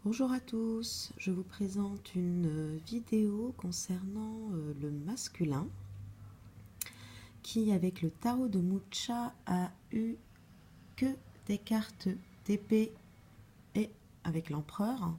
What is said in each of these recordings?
Bonjour à tous, je vous présente une vidéo concernant le masculin qui, avec le tarot de Mucha, a eu que des cartes d'épée et avec l'empereur.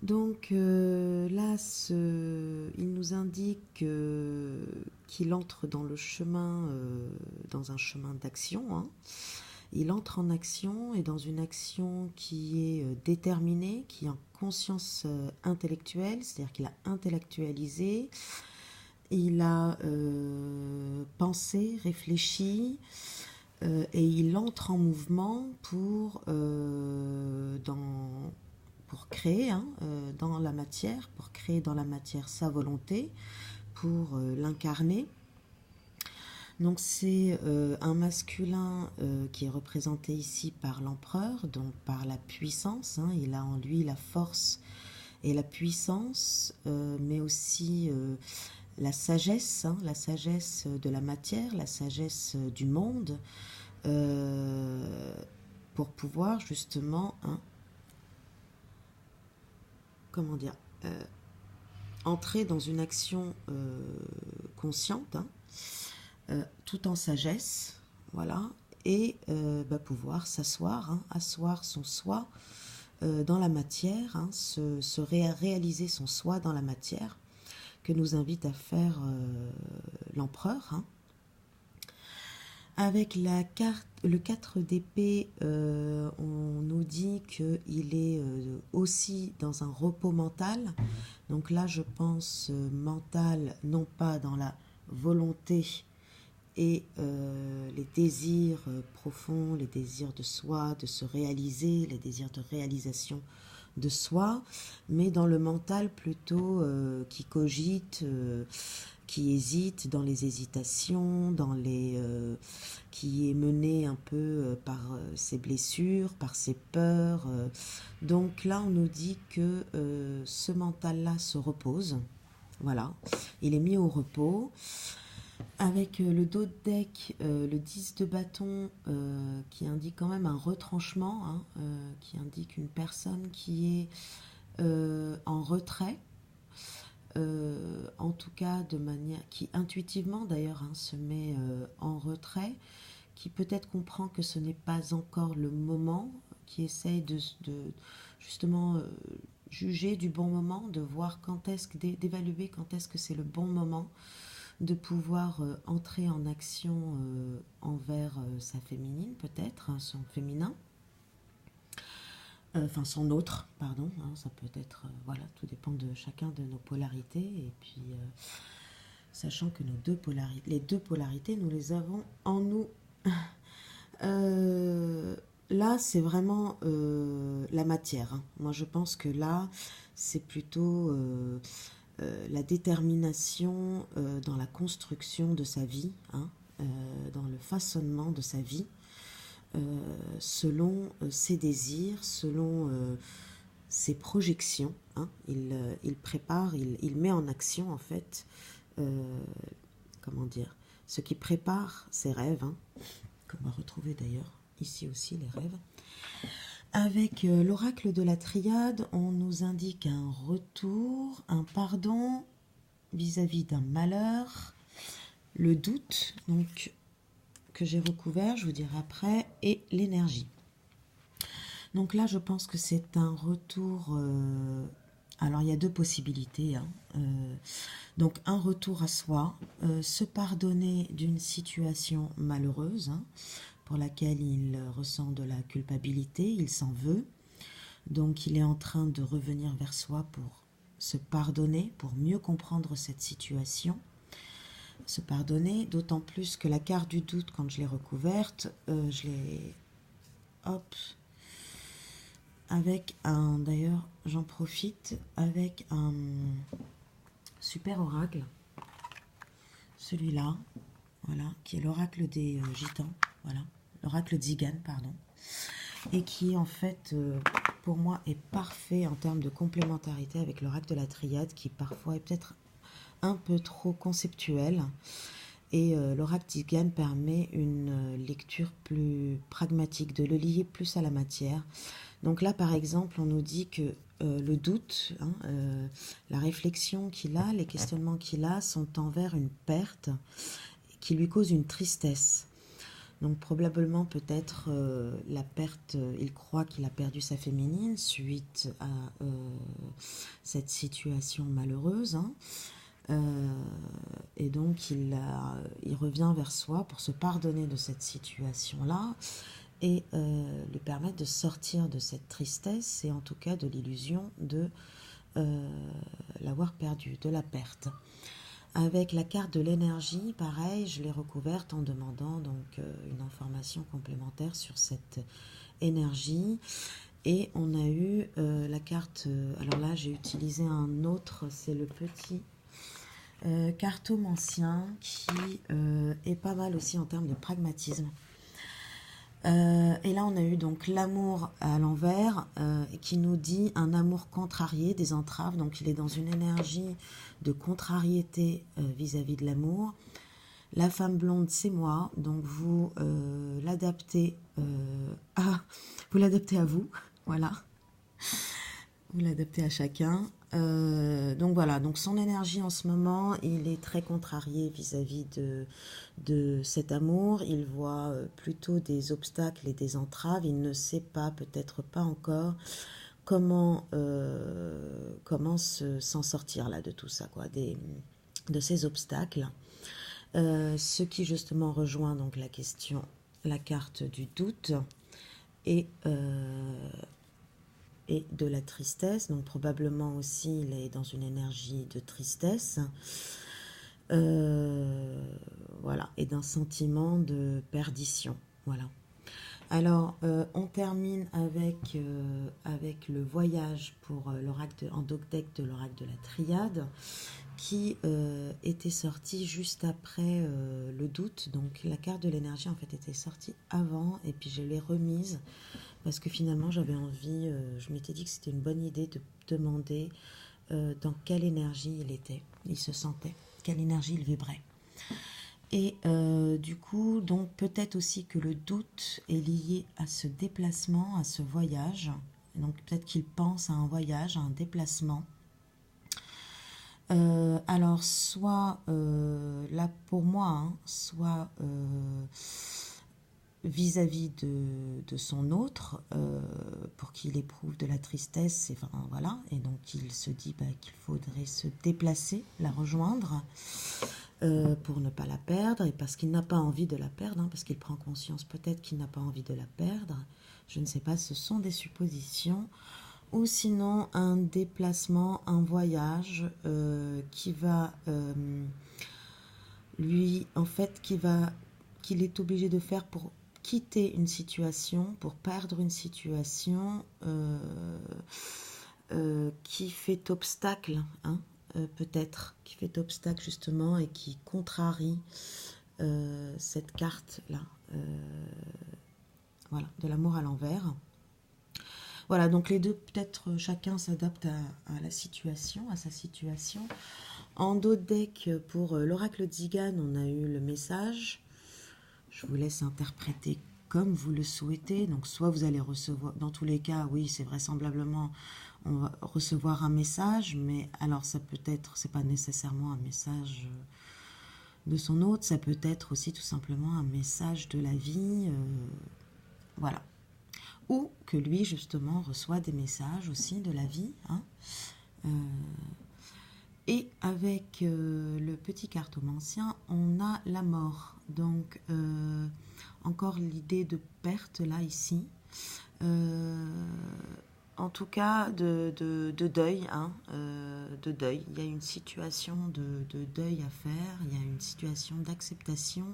Donc là, il nous indique qu'il entre dans le chemin, dans un chemin d'action, hein. Il entre en action et dans une action qui est déterminée, qui est en conscience intellectuelle, c'est-à-dire qu'il a intellectualisé, il a pensé, réfléchi, et il entre en mouvement pour créer dans la matière, pour créer dans la matière sa volonté, pour l'incarner. Donc c'est un masculin qui est représenté ici par l'empereur, donc par la puissance, hein. Il a en lui la force et la puissance, mais aussi la sagesse, hein, la sagesse de la matière, la sagesse du monde, pour pouvoir justement, hein, comment dire, entrer dans une action consciente, hein, tout en sagesse, voilà, et pouvoir s'asseoir, hein, asseoir son soi dans la matière, hein, réaliser son soi dans la matière, que nous invite à faire l'empereur, hein. Avec le 4 d'épée, on nous dit qu'il est aussi dans un repos mental. Donc là, je pense mental, non pas dans la volonté et les désirs profonds, les désirs de soi, de se réaliser, les désirs de réalisation de soi, mais dans le mental plutôt qui cogite, qui hésite, dans les hésitations, qui est mené un peu par ses blessures, par ses peurs. Donc là, on nous dit que ce mental-là se repose. Voilà, il est mis au repos. Avec le dos de deck, le 10 de bâton qui indique quand même un retranchement, hein, qui indique une personne qui est en retrait, en tout cas de manière qui intuitivement d'ailleurs, hein, se met en retrait, qui peut-être comprend que ce n'est pas encore le moment, qui essaye de justement juger du bon moment, de voir d'évaluer quand est-ce que c'est le bon moment de pouvoir entrer en action envers sa féminine, peut-être, hein, son féminin, enfin son autre, pardon, hein, ça peut être, voilà, tout dépend de chacun de nos polarités, et puis sachant que les deux polarités, nous les avons en nous. Là, c'est vraiment la matière, hein. Moi, je pense que là, c'est plutôt la détermination dans la construction de sa vie, hein, dans le façonnement de sa vie, selon ses désirs, selon ses projections, hein. Il prépare, il met en action en fait, comment dire, ce qui prépare ses rêves, hein, qu'on va retrouver d'ailleurs ici aussi les rêves. Avec l'oracle de la triade, on nous indique un retour, un pardon vis-à-vis d'un malheur, le doute, donc que j'ai recouvert, je vous dirai après, et l'énergie. Donc là, je pense que c'est un retour. Alors, il y a deux possibilités, hein. Donc, un retour à soi, se pardonner d'une situation malheureuse, hein, pour laquelle il ressent de la culpabilité, il s'en veut. Donc, il est en train de revenir vers soi pour se pardonner, pour mieux comprendre cette situation. Se pardonner, d'autant plus que la carte du doute, quand je l'ai recouverte, je l'ai... Hop, avec un, d'ailleurs j'en profite, avec un super oracle, celui-là, voilà, qui est l'oracle des gitans, voilà, l'oracle d'Zigan, pardon, et qui en fait pour moi est parfait en termes de complémentarité avec l'oracle de la triade, qui parfois est peut-être un peu trop conceptuel, et l'oracle d'Zigan permet une lecture plus pragmatique, de le lier plus à la matière, Donc là, par exemple, on nous dit que le doute, hein, la réflexion qu'il a, les questionnements qu'il a sont envers une perte qui lui cause une tristesse. Donc probablement peut-être la perte, il croit qu'il a perdu sa féminine suite à cette situation malheureuse. Hein. Et donc il revient vers soi pour se pardonner de cette situation-là et lui permettre de sortir de cette tristesse et en tout cas de l'illusion de l'avoir perdu, de la perte. Avec la carte de l'énergie, pareil, je l'ai recouverte en demandant donc une information complémentaire sur cette énergie. Et on a eu la carte, alors là j'ai utilisé un autre, c'est le petit cartomancien qui est pas mal aussi en termes de pragmatisme. Et là on a eu donc l'amour à l'envers qui nous dit un amour contrarié, des entraves, donc il est dans une énergie de contrariété vis-à-vis de l'amour. La femme blonde c'est moi, donc vous l'adaptez à vous, voilà, vous l'adaptez à chacun. Donc voilà, donc son énergie en ce moment, il est très contrarié vis-à-vis de cet amour. Il voit plutôt des obstacles et des entraves. Il ne sait pas, peut-être pas encore, comment s'en sortir là de tout ça, quoi, de ces obstacles. Ce qui justement rejoint donc la question, la carte du doute et de la tristesse, donc probablement aussi il est dans une énergie de tristesse, voilà, et d'un sentiment de perdition, voilà. Alors, on termine avec le voyage pour l'oracle en deck de l'oracle de la Triade, qui était sorti juste après le doute. Donc, la carte de l'énergie, en fait, était sortie avant, et puis je l'ai remise, parce que finalement, j'avais envie, je m'étais dit que c'était une bonne idée de demander dans quelle énergie il se sentait, quelle énergie il vibrait. Et du coup, donc peut-être aussi que le doute est lié à ce déplacement, à ce voyage. Donc peut-être qu'il pense à un voyage, à un déplacement. Alors soit là pour moi, hein, soit vis-à-vis de son autre, pour qu'il éprouve de la tristesse, et, enfin, voilà, et donc il se dit qu'il faudrait se déplacer, la rejoindre. Pour ne pas la perdre et parce qu'il n'a pas envie de la perdre, hein, parce qu'il prend conscience peut-être qu'il n'a pas envie de la perdre, je ne sais pas, ce sont des suppositions, ou sinon un déplacement, un voyage qui va lui, en fait, qu'il est obligé de faire pour quitter une situation, pour perdre une situation qui fait obstacle, hein, peut-être, qui fait obstacle justement et qui contrarie cette carte-là, voilà, de l'amour à l'envers. Voilà, donc les deux, peut-être chacun s'adapte à la situation, à sa situation. En dos de deck, pour l'oracle d'Igan, on a eu le message. Je vous laisse interpréter comme vous le souhaitez. Donc soit vous allez recevoir, dans tous les cas, oui, c'est vraisemblablement, on va recevoir un message, mais alors ça peut être, c'est pas nécessairement un message de son hôte, ça peut être aussi tout simplement un message de la vie, voilà. Ou que lui, justement, reçoit des messages aussi de la vie, hein. Et avec le petit cartomancien, on a la mort. Donc, encore l'idée de perte, là, ici. En tout cas, de deuil, hein, de deuil. Il y a une situation de deuil à faire, il y a une situation d'acceptation.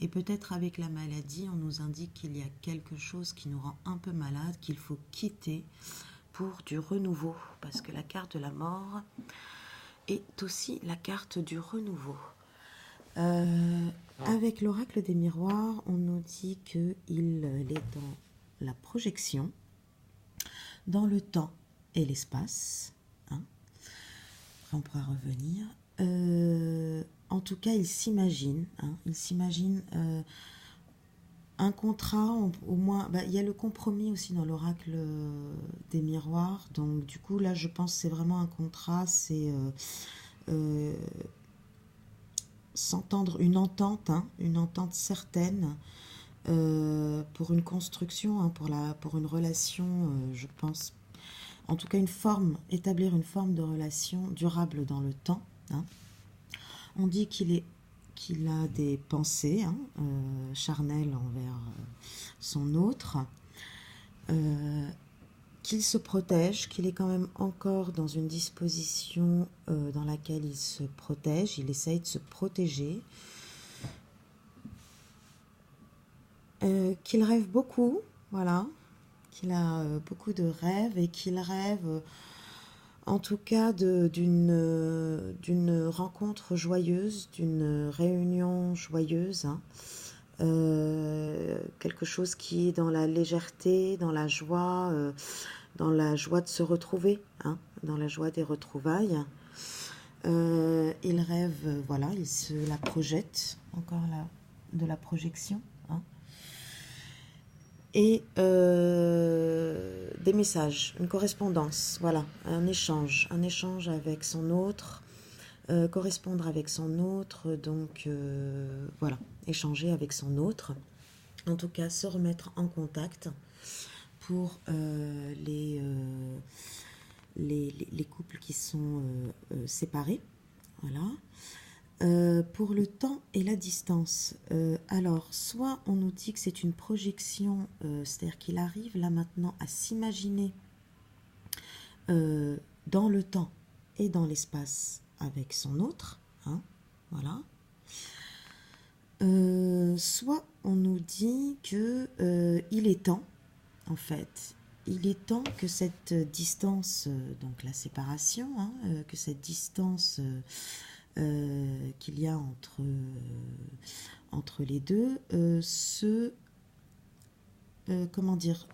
Et peut-être avec la maladie, on nous indique qu'il y a quelque chose qui nous rend un peu malade, qu'il faut quitter pour du renouveau. Parce que la carte de la mort est aussi la carte du renouveau. Avec l'oracle des miroirs, on nous dit qu'il est dans la projection, dans le temps et l'espace. Hein. Après, on pourra revenir. En tout cas, il s'imagine. Hein, il s'imagine un contrat, au moins, bah, il y a le compromis aussi dans l'oracle des miroirs. Donc du coup, là, je pense que c'est vraiment un contrat, c'est euh, s'entendre, une entente certaine pour une construction, hein, pour une relation, je pense. En tout cas, établir une forme de relation durable dans le temps. Hein. On dit qu'il a des pensées charnelles envers son autre, qu'il se protège, qu'il est quand même encore dans une disposition dans laquelle il se protège, il essaye de se protéger, qu'il rêve beaucoup, voilà, qu'il a beaucoup de rêves et qu'il rêve en tout cas d'une rencontre joyeuse, d'une réunion joyeuse, hein. Quelque chose qui est dans la légèreté, dans la joie de se retrouver, hein, dans la joie des retrouvailles. Il rêve, voilà, il se la projette, encore là, de la projection, hein. Et des messages, une correspondance, voilà, un échange avec son autre, correspondre avec son autre, donc voilà, échanger avec son autre, en tout cas se remettre en contact pour les couples qui sont séparés, voilà. Pour le temps et la distance, alors soit on nous dit que c'est une projection, c'est-à-dire qu'il arrive là maintenant à s'imaginer dans le temps et dans l'espace avec son autre, hein, voilà. Soit on nous dit que il est temps, en fait, il est temps que cette distance, donc la séparation, hein, que cette distance qu'il y a entre les deux comment dire,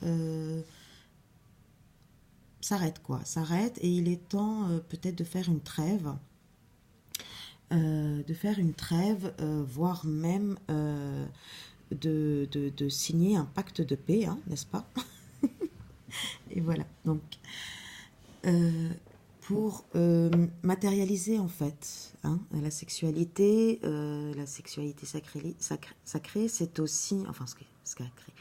s'arrête quoi, s'arrête et il est temps peut-être de faire une trêve, voire même de signer un pacte de paix, hein, n'est-ce pas? Et voilà, donc pour matérialiser en fait, hein, la sexualité sacrée, c'est aussi, enfin sacré,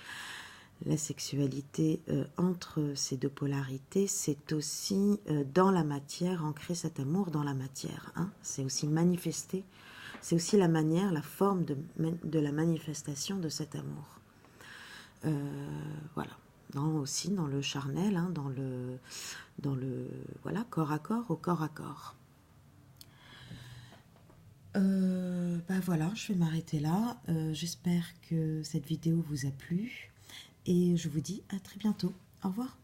la sexualité entre ces deux polarités, c'est aussi dans la matière, ancrer cet amour dans la matière, hein, c'est aussi manifester, c'est aussi la manière, la forme de la manifestation de cet amour. Voilà. Aussi dans le charnel, hein, dans le voilà, corps à corps, au corps à corps. Bah voilà, je vais m'arrêter là. J'espère que cette vidéo vous a plu et je vous dis à très bientôt. Au revoir.